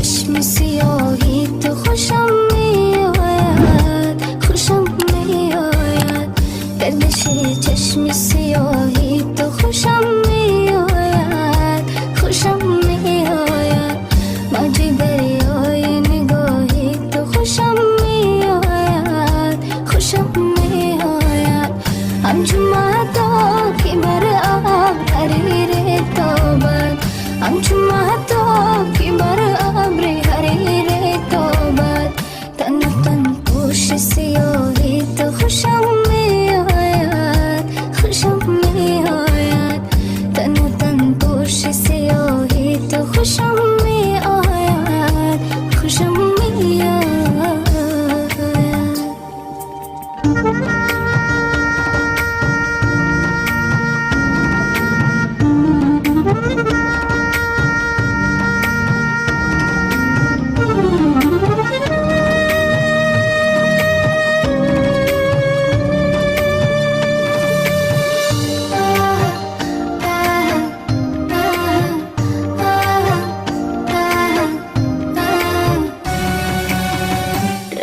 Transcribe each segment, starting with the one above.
چشم سیاهی تو خوشم میآید، خوشم میآید. گردش چشم سیاهی تو خوشم میآید، خوشم میآید. موج دریای نگاهی تو خوشم میآید، خوشم میآید. همچون مهتاب که بر ابر حریر تابد، همچون مهتاب که بر ابر حریر تابد. تن و تن پوش سیاهی تو خوشم میآید، خوشم میآید. تن و تن پوش سیاهی تو خوشم میآید، خوشم میآید.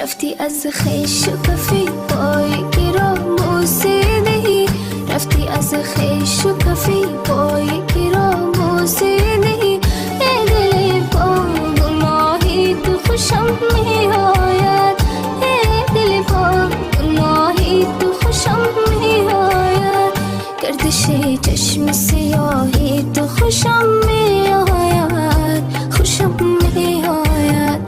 رفتی از خویش و کفی پای گیرا موسیدی، رفتی از خویش و کفی پای گیرا موسیدی. دل پا گناهی تو خوشم میآید، دل پا گناهی تو خوشم میآید. گردش چشم سیاهی تو خوشم میآید، خوشم میآید.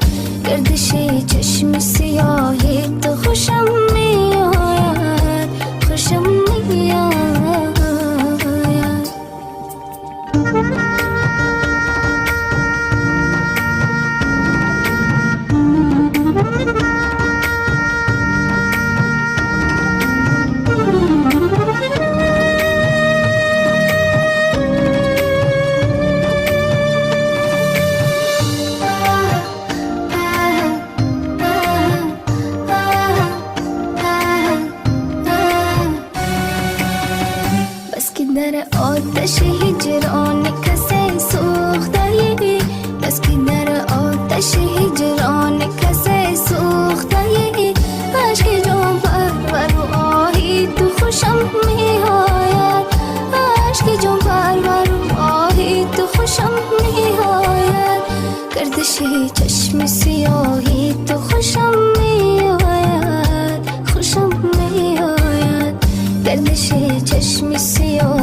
گردش چشم سیاهی تو خوشم میآید، خوشم میآید. بس که در آتش هجران کسی سوخته‌ای، بس که در آتش هجران کسی سوخته‌ای. عشق جان پرور و آهی تو خوشم میآید، عشق جان پرور و آهی تو خوشم میآید. گردش چشم سیاهی تو خوشم میآید، خوشم میآید. گردش چشم سیاه